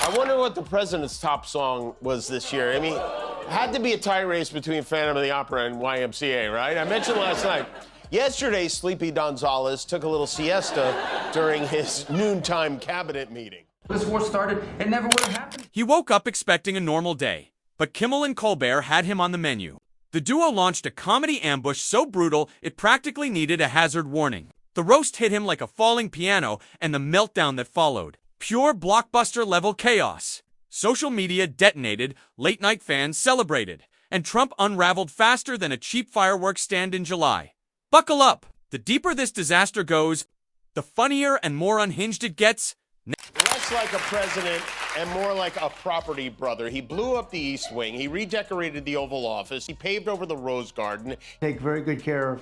I wonder what the president's top song was this year. I mean, it had to be a tie race between Phantom of the Opera and YMCA, right? I mentioned last night. Yesterday, Sleepy Gonzalez took a little siesta during his noontime cabinet meeting. This war started, it never would have happened. He woke up expecting a normal day, but Kimmel and Colbert had him on the menu. The duo launched a comedy ambush so brutal it practically needed a hazard warning. The roast hit him like a falling piano, and the meltdown that followed. Pure blockbuster-level chaos. Social media detonated, late-night fans celebrated, and Trump unraveled faster than a cheap fireworks stand in July. Buckle up! The deeper this disaster goes, the funnier and more unhinged it gets. Less like a president and more like a property brother. He blew up the East Wing. He redecorated the Oval Office. He paved over the Rose Garden. Take very good care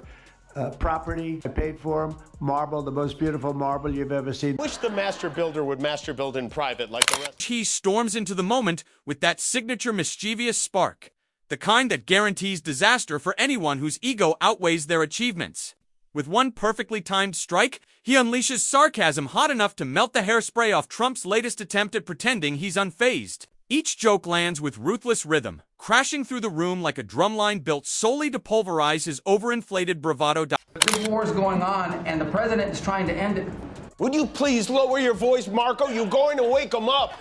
of property. I paid for them. Marble, the most beautiful marble you've ever seen. Wish the master builder would master build in private like the rest. He storms into the moment with that signature mischievous spark. The kind that guarantees disaster for anyone whose ego outweighs their achievements. With one perfectly timed strike, he unleashes sarcasm hot enough to melt the hairspray off Trump's latest attempt at pretending he's unfazed. Each joke lands with ruthless rhythm, crashing through the room like a drumline built solely to pulverize his overinflated bravado. This war is going on, and the president is trying to end it. Would you please lower your voice, Marco? You're going to wake him up.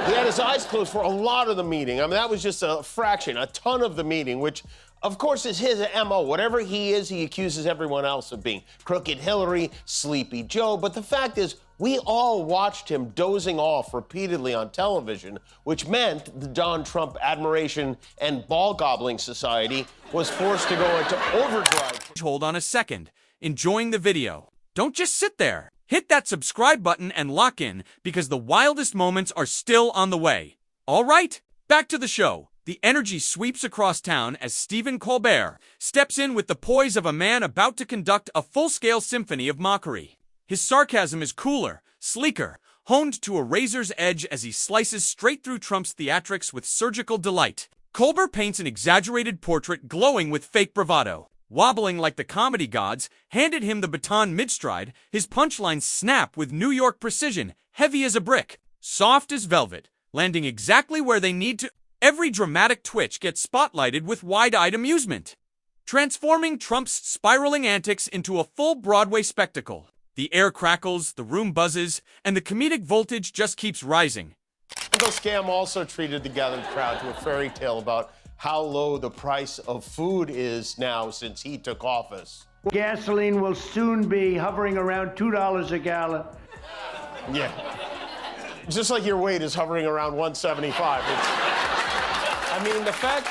He had his eyes closed for a lot of the meeting. I mean, that was just a fraction, a ton of the meeting, which, of course, is his MO. Whatever he is, he accuses everyone else of being. Crooked Hillary, Sleepy Joe. But the fact is, we all watched him dozing off repeatedly on television, which meant the Don Trump Admiration and Ball Gobbling Society was forced to go into overdrive. Hold on a second. Enjoying the video. Don't just sit there. Hit that subscribe button and lock in, because the wildest moments are still on the way. All right, back to the show. The energy sweeps across town as Stephen Colbert steps in with the poise of a man about to conduct a full-scale symphony of mockery. His sarcasm is cooler, sleeker, honed to a razor's edge as he slices straight through Trump's theatrics with surgical delight. Colbert paints an exaggerated portrait glowing with fake bravado. Wobbling like the comedy gods handed him the baton mid-stride, his punchlines snap with New York precision, heavy as a brick, soft as velvet, landing exactly where they need to. Every dramatic twitch gets spotlighted with wide-eyed amusement, transforming Trump's spiraling antics into a full Broadway spectacle. The air crackles, the room buzzes, and the comedic voltage just keeps rising. The scam also treated the gathered crowd to a fairy tale about how low the price of food is now since he took office. Gasoline will soon be hovering around $2 a gallon. Yeah. Just like your weight is hovering around 175. I mean, the fact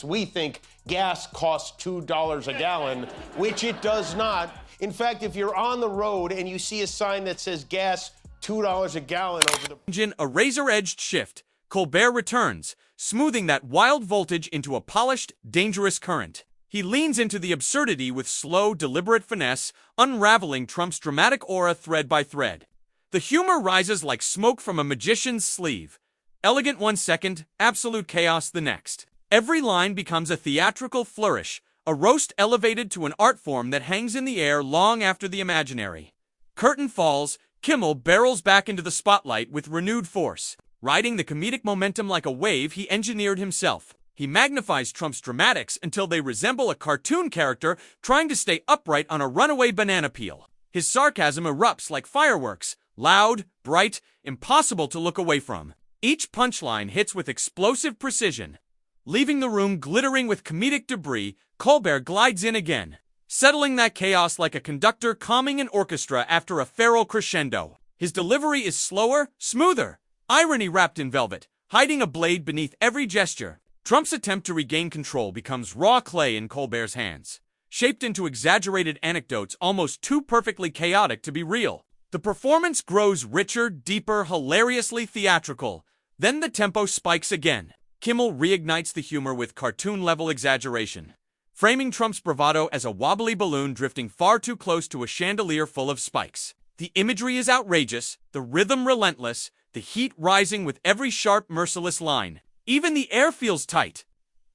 we think gas costs $2 a gallon, which it does not. In fact, if you're on the road and you see a sign that says gas $2 a gallon over the engine, a razor-edged shift, Colbert returns, smoothing that wild voltage into a polished, dangerous current. He leans into the absurdity with slow, deliberate finesse, unraveling Trump's dramatic aura thread by thread. The humor rises like smoke from a magician's sleeve. Elegant 1 second, absolute chaos the next. Every line becomes a theatrical flourish, a roast elevated to an art form that hangs in the air long after the imaginary. Curtain falls, Kimmel barrels back into the spotlight with renewed force. Riding the comedic momentum like a wave he engineered himself. He magnifies Trump's dramatics until they resemble a cartoon character trying to stay upright on a runaway banana peel. His sarcasm erupts like fireworks, loud, bright, impossible to look away from. Each punchline hits with explosive precision. Leaving the room glittering with comedic debris, Colbert glides in again, settling that chaos like a conductor calming an orchestra after a feral crescendo. His delivery is slower, smoother, irony wrapped in velvet, hiding a blade beneath every gesture. Trump's attempt to regain control becomes raw clay in Colbert's hands, shaped into exaggerated anecdotes almost too perfectly chaotic to be real. The performance grows richer, deeper, hilariously theatrical. Then the tempo spikes again. Kimmel reignites the humor with cartoon-level exaggeration, framing Trump's bravado as a wobbly balloon drifting far too close to a chandelier full of spikes. The imagery is outrageous, the rhythm relentless, the heat rising with every sharp, merciless line. Even the air feels tight.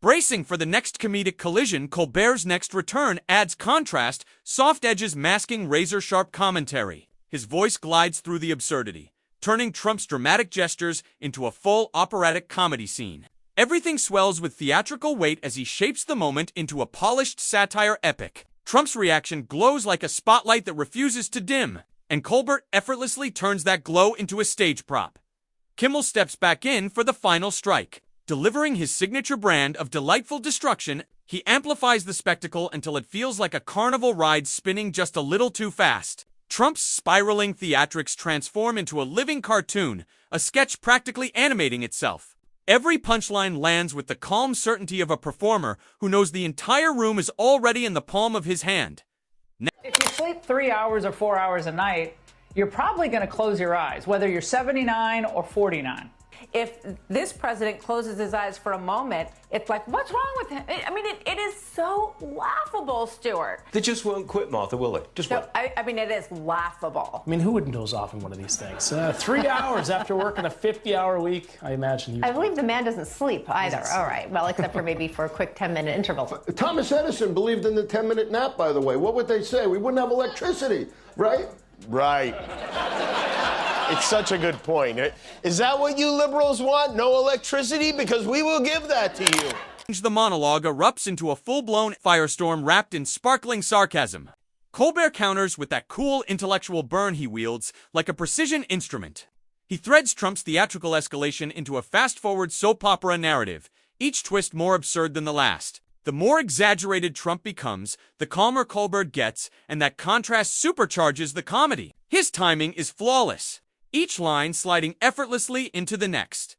Bracing for the next comedic collision, Colbert's next return adds contrast, soft edges masking razor-sharp commentary. His voice glides through the absurdity, turning Trump's dramatic gestures into a full operatic comedy scene. Everything swells with theatrical weight as he shapes the moment into a polished satire epic. Trump's reaction glows like a spotlight that refuses to dim, and Colbert effortlessly turns that glow into a stage prop. Kimmel steps back in for the final strike. Delivering his signature brand of delightful destruction, he amplifies the spectacle until it feels like a carnival ride spinning just a little too fast. Trump's spiraling theatrics transform into a living cartoon, a sketch practically animating itself. Every punchline lands with the calm certainty of a performer who knows the entire room is already in the palm of his hand. If you sleep 3 hours or 4 hours a night, you're probably going to close your eyes, whether you're 79 or 49. If this president closes his eyes for a moment, it's like, what's wrong with him? I mean, it is so laughable, Stuart. They just won't quit, Martha, will they? Just won't. I mean, it is laughable. I mean, who wouldn't doze off in one of these things? 3 hours after working a 50-hour week, I imagine. I believe the man doesn't sleep either. All right. Well, except for maybe for a quick 10-minute interval. Thomas Edison believed in the 10-minute nap, by the way. What would they say? We wouldn't have electricity, right? Right. It's such a good point. Is that what you liberals want? No electricity? Because we will give that to you. The monologue erupts into a full-blown firestorm wrapped in sparkling sarcasm. Colbert counters with that cool intellectual burn he wields like a precision instrument. He threads Trump's theatrical escalation into a fast-forward soap opera narrative, each twist more absurd than the last. The more exaggerated Trump becomes, the calmer Colbert gets, and that contrast supercharges the comedy. His timing is flawless, each line sliding effortlessly into the next.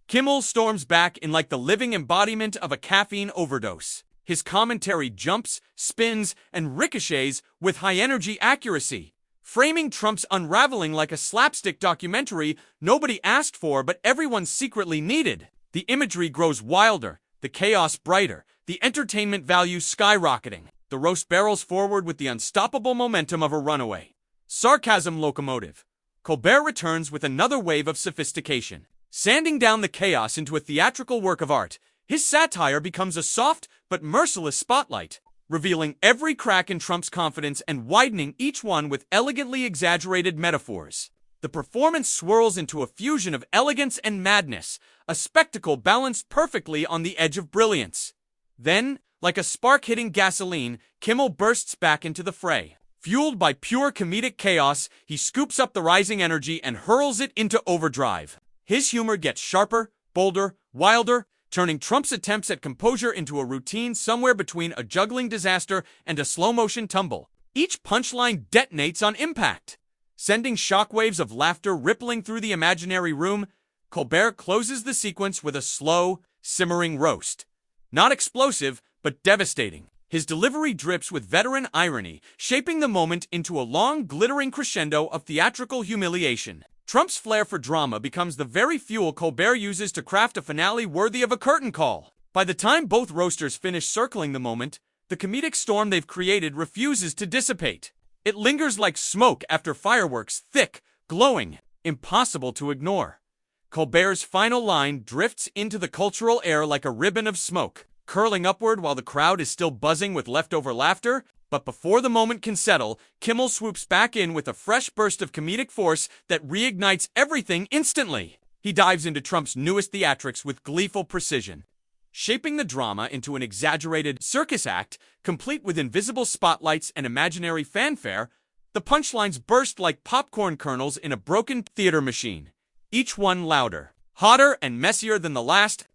Kimmel storms back in like the living embodiment of a caffeine overdose. His commentary jumps, spins, and ricochets with high-energy accuracy, framing Trump's unraveling like a slapstick documentary nobody asked for but everyone secretly needed. The imagery grows wilder, the chaos brighter, the entertainment value skyrocketing. The roast barrels forward with the unstoppable momentum of a runaway sarcasm locomotive. Colbert returns with another wave of sophistication. Sanding down the chaos into a theatrical work of art, his satire becomes a soft but merciless spotlight, revealing every crack in Trump's confidence and widening each one with elegantly exaggerated metaphors. The performance swirls into a fusion of elegance and madness, a spectacle balanced perfectly on the edge of brilliance. Then, like a spark hitting gasoline, Kimmel bursts back into the fray. Fueled by pure comedic chaos, he scoops up the rising energy and hurls it into overdrive. His humor gets sharper, bolder, wilder, turning Trump's attempts at composure into a routine somewhere between a juggling disaster and a slow-motion tumble. Each punchline detonates on impact, sending shockwaves of laughter rippling through the imaginary room. Colbert closes the sequence with a slow, simmering roast. Not explosive, but devastating. His delivery drips with veteran irony, shaping the moment into a long, glittering crescendo of theatrical humiliation. Trump's flair for drama becomes the very fuel Colbert uses to craft a finale worthy of a curtain call. By the time both roasters finish circling the moment, the comedic storm they've created refuses to dissipate. It lingers like smoke after fireworks, thick, glowing, impossible to ignore. Colbert's final line drifts into the cultural air like a ribbon of smoke, curling upward while the crowd is still buzzing with leftover laughter. But before the moment can settle, Kimmel swoops back in with a fresh burst of comedic force that reignites everything instantly. He dives into Trump's newest theatrics with gleeful precision, shaping the drama into an exaggerated circus act, complete with invisible spotlights and imaginary fanfare. The punchlines burst like popcorn kernels in a broken theater machine, each one louder, hotter, and messier than the last.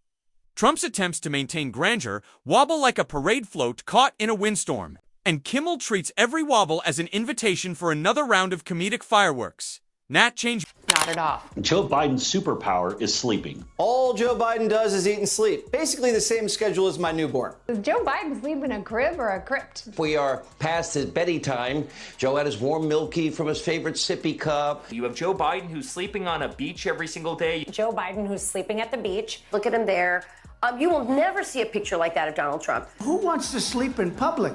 Trump's attempts to maintain grandeur wobble like a parade float caught in a windstorm, and Kimmel treats every wobble as an invitation for another round of comedic fireworks. Nat change. Not at all. Joe Biden's superpower is sleeping. All Joe Biden does is eat and sleep. Basically the same schedule as my newborn. Is Joe Biden sleeping in a crib or a crypt? We are past his beddy time. Joe had his warm milky from his favorite sippy cup. You have Joe Biden who's sleeping on a beach every single day. Joe Biden who's sleeping at the beach. Look at him there. You will never see a picture like that of Donald Trump. Who wants to sleep in public?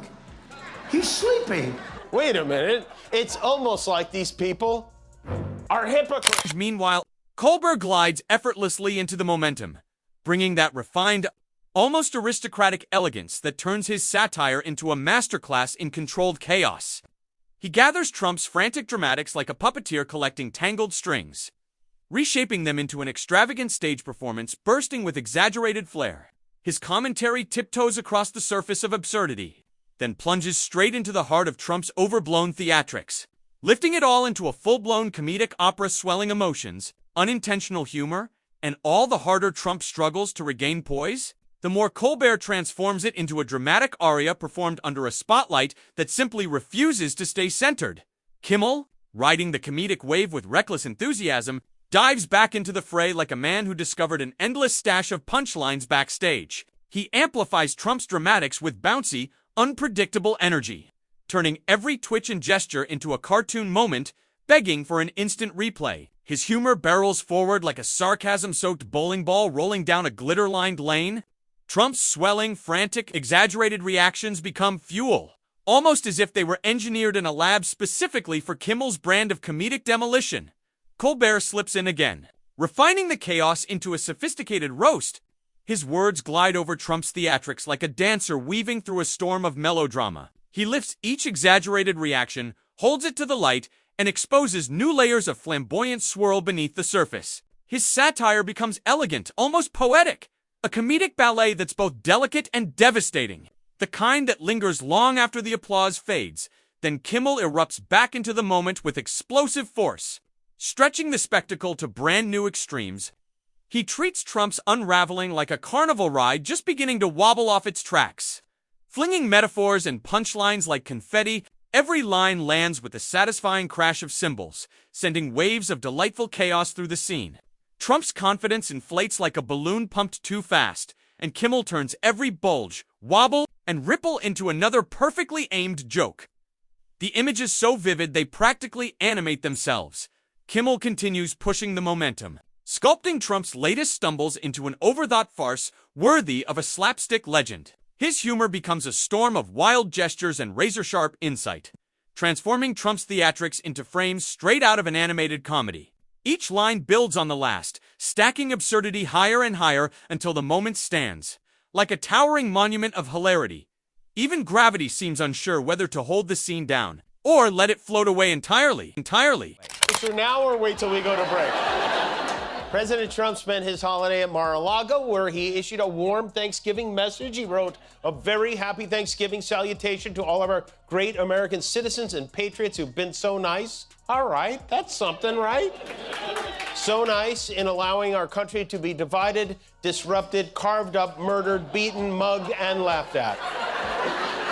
He's sleeping. Wait a minute. It's almost like these people are hypocrites. Meanwhile, Colbert glides effortlessly into the momentum, bringing that refined, almost aristocratic elegance that turns his satire into a masterclass in controlled chaos. He gathers Trump's frantic dramatics like a puppeteer collecting tangled strings, reshaping them into an extravagant stage performance bursting with exaggerated flair. His commentary tiptoes across the surface of absurdity, then plunges straight into the heart of Trump's overblown theatrics, lifting it all into a full-blown comedic opera swelling emotions, unintentional humor, and all the harder Trump struggles to regain poise, the more Colbert transforms it into a dramatic aria performed under a spotlight that simply refuses to stay centered. Kimmel, riding the comedic wave with reckless enthusiasm, dives back into the fray like a man who discovered an endless stash of punchlines backstage. He amplifies Trump's dramatics with bouncy, unpredictable energy, turning every twitch and gesture into a cartoon moment, begging for an instant replay. His humor barrels forward like a sarcasm-soaked bowling ball rolling down a glitter-lined lane. Trump's swelling, frantic, exaggerated reactions become fuel, almost as if they were engineered in a lab specifically for Kimmel's brand of comedic demolition. Colbert slips in again, refining the chaos into a sophisticated roast. His words glide over Trump's theatrics like a dancer weaving through a storm of melodrama. He lifts each exaggerated reaction, holds it to the light, and exposes new layers of flamboyant swirl beneath the surface. His satire becomes elegant, almost poetic, a comedic ballet that's both delicate and devastating, the kind that lingers long after the applause fades. Then Kimmel erupts back into the moment with explosive force, stretching the spectacle to brand new extremes. He treats Trump's unraveling like a carnival ride just beginning to wobble off its tracks. Flinging metaphors and punchlines like confetti, every line lands with a satisfying crash of cymbals, sending waves of delightful chaos through the scene. Trump's confidence inflates like a balloon pumped too fast, and Kimmel turns every bulge, wobble, and ripple into another perfectly aimed joke. The images so vivid they practically animate themselves. Kimmel continues pushing the momentum, sculpting Trump's latest stumbles into an overthought farce worthy of a slapstick legend. His humor becomes a storm of wild gestures and razor-sharp insight, transforming Trump's theatrics into frames straight out of an animated comedy. Each line builds on the last, stacking absurdity higher and higher until the moment stands, like a towering monument of hilarity. Even gravity seems unsure whether to hold the scene down or let it float away entirely. So now or wait till we go to break? President Trump spent his holiday at Mar-a-Lago, where he issued a warm Thanksgiving message. He wrote a very happy Thanksgiving salutation to all of our great American citizens and patriots who've been so nice. All right, that's something, right? So nice in allowing our country to be divided, disrupted, carved up, murdered, beaten, mugged, and laughed at.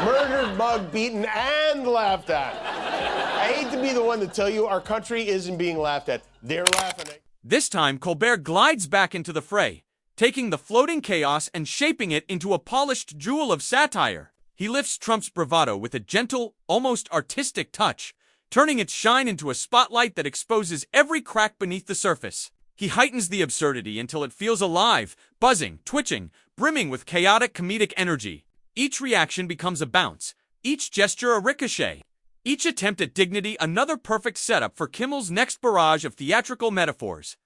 Murdered, mugged, beaten, and laughed at. I hate to be the one to tell you our country isn't being laughed at. They're laughing at. This time, Colbert glides back into the fray, taking the floating chaos and shaping it into a polished jewel of satire. He lifts Trump's bravado with a gentle, almost artistic touch, turning its shine into a spotlight that exposes every crack beneath the surface. He heightens the absurdity until it feels alive, buzzing, twitching, brimming with chaotic comedic energy. Each reaction becomes a bounce, each gesture a ricochet, each attempt at dignity another perfect setup for Kimmel's next barrage of theatrical metaphors.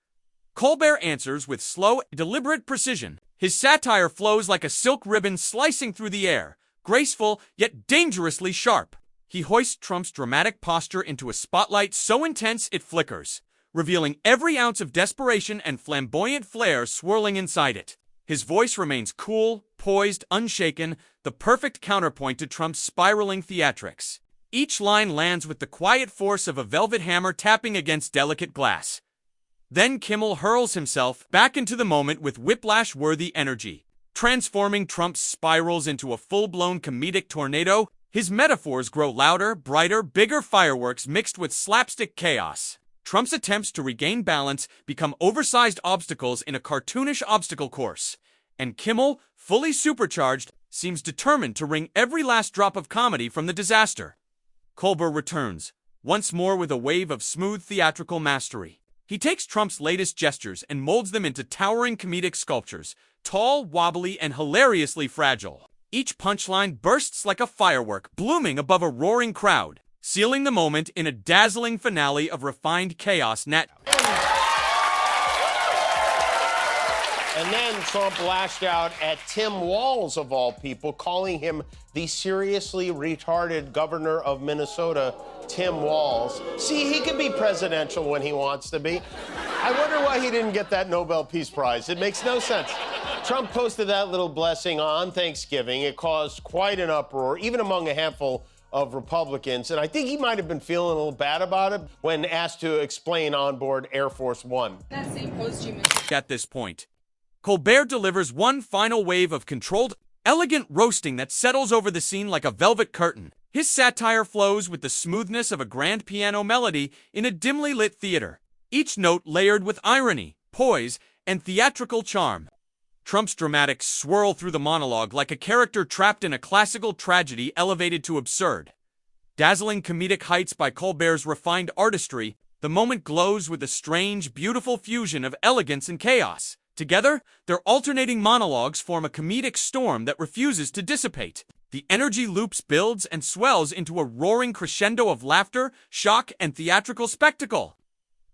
Colbert answers with slow, deliberate precision. His satire flows like a silk ribbon slicing through the air, graceful yet dangerously sharp. He hoists Trump's dramatic posture into a spotlight so intense it flickers, revealing every ounce of desperation and flamboyant flair swirling inside it. His voice remains cool, poised, unshaken, the perfect counterpoint to Trump's spiraling theatrics. Each line lands with the quiet force of a velvet hammer tapping against delicate glass. Then Kimmel hurls himself back into the moment with whiplash-worthy energy, transforming Trump's spirals into a full-blown comedic tornado. His metaphors grow louder, brighter, bigger fireworks mixed with slapstick chaos. Trump's attempts to regain balance become oversized obstacles in a cartoonish obstacle course, and Kimmel, fully supercharged, seems determined to wring every last drop of comedy from the disaster. Colbert returns, once more with a wave of smooth theatrical mastery. He takes Trump's latest gestures and molds them into towering comedic sculptures, tall, wobbly, and hilariously fragile. Each punchline bursts like a firework, blooming above a roaring crowd, sealing the moment in a dazzling finale of refined chaos. And then Trump lashed out at Tim Walz, of all people, calling him the seriously retarded governor of Minnesota, Tim Walz. See, he can be presidential when he wants to be. I I wonder why he didn't get that Nobel Peace Prize. It makes no sense. Trump posted that little blessing on Thanksgiving. It caused quite an uproar, even among a handful of Republicans. And I think he might have been feeling a little bad about it when asked to explain on board Air Force One. That same post you mentioned. At this point, Colbert delivers one final wave of controlled, elegant roasting that settles over the scene like a velvet curtain. His satire flows with the smoothness of a grand piano melody in a dimly lit theater, each note layered with irony, poise, and theatrical charm. Trump's dramatics swirl through the monologue like a character trapped in a classical tragedy elevated to absurd. Dazzling comedic heights by Colbert's refined artistry, the moment glows with a strange, beautiful fusion of elegance and chaos. Together, their alternating monologues form a comedic storm that refuses to dissipate. The energy loops builds and swells into a roaring crescendo of laughter, shock, and theatrical spectacle.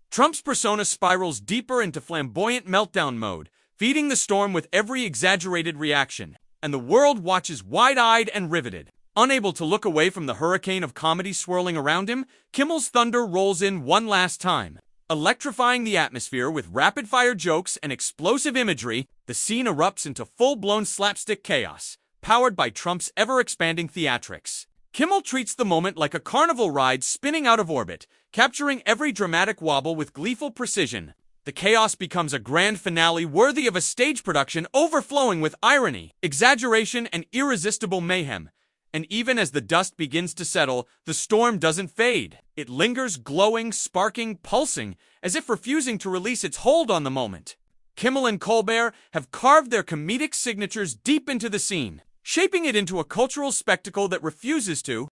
Trump's persona spirals deeper into flamboyant meltdown mode, feeding the storm with every exaggerated reaction, and the world watches wide-eyed and riveted. Unable to look away from the hurricane of comedy swirling around him, Kimmel's thunder rolls in one last time. Electrifying the atmosphere with rapid-fire jokes and explosive imagery, the scene erupts into full-blown slapstick chaos, powered by Trump's ever-expanding theatrics. Kimmel treats the moment like a carnival ride spinning out of orbit, capturing every dramatic wobble with gleeful precision. The chaos becomes a grand finale worthy of a stage production overflowing with irony, exaggeration, and irresistible mayhem. And even as the dust begins to settle, the storm doesn't fade. It lingers glowing, sparking, pulsing, as if refusing to release its hold on the moment. Kimmel and Colbert have carved their comedic signatures deep into the scene, shaping it into a cultural spectacle that refuses to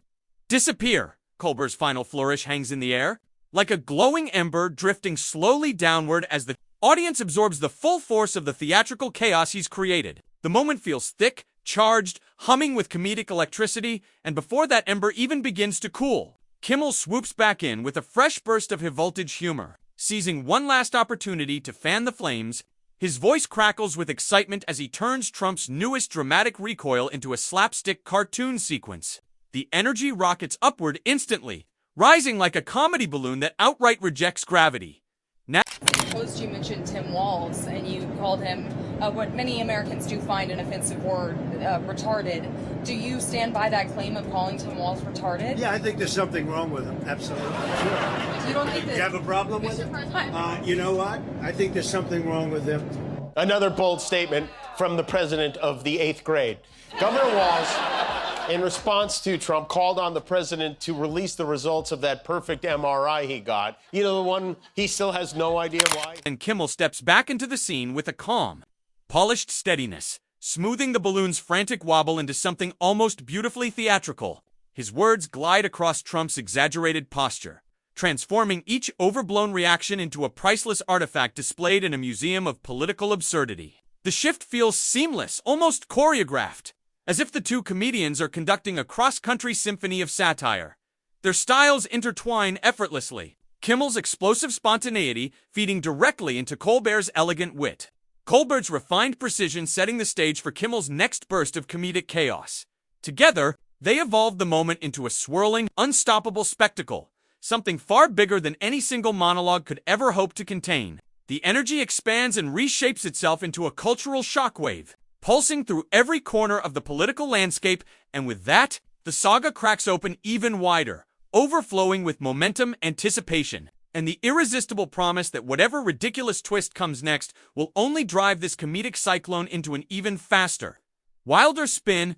disappear. Colbert's final flourish hangs in the air, like a glowing ember drifting slowly downward as the audience absorbs the full force of the theatrical chaos he's created. The moment feels thick, charged, humming with comedic electricity, and before that ember even begins to cool, Kimmel swoops back in with a fresh burst of high-voltage humor. Seizing one last opportunity to fan the flames, his voice crackles with excitement as he turns Trump's newest dramatic recoil into a slapstick cartoon sequence. The energy rockets upward instantly, rising like a comedy balloon that outright rejects gravity. Now, Post you mentioned Tim Walz, and you called him what many Americans do find an offensive word, retarded. Do you stand by that claim of calling Tim Walz retarded? Yeah, I think there's something wrong with him. Absolutely. Sure. You don't think that? You have a problem with it? You know what? I think there's something wrong with him. Another bold statement from the president of the 8th grade. Governor Walz, in response to Trump, called on the president to release the results of that perfect MRI he got. You know, the one he still has no idea why. And Kimmel steps back into the scene with a calm, polished steadiness, smoothing the balloon's frantic wobble into something almost beautifully theatrical. His words glide across Trump's exaggerated posture, transforming each overblown reaction into a priceless artifact displayed in a museum of political absurdity. The shift feels seamless, almost choreographed, as if the two comedians are conducting a cross-country symphony of satire. Their styles intertwine effortlessly, Kimmel's explosive spontaneity feeding directly into Colbert's elegant wit. Colbert's refined precision setting the stage for Kimmel's next burst of comedic chaos. Together, they evolved the moment into a swirling, unstoppable spectacle, something far bigger than any single monologue could ever hope to contain. The energy expands and reshapes itself into a cultural shockwave, pulsing through every corner of the political landscape, and with that, the saga cracks open even wider, overflowing with momentum, anticipation, and the irresistible promise that whatever ridiculous twist comes next will only drive this comedic cyclone into an even faster, wilder spin.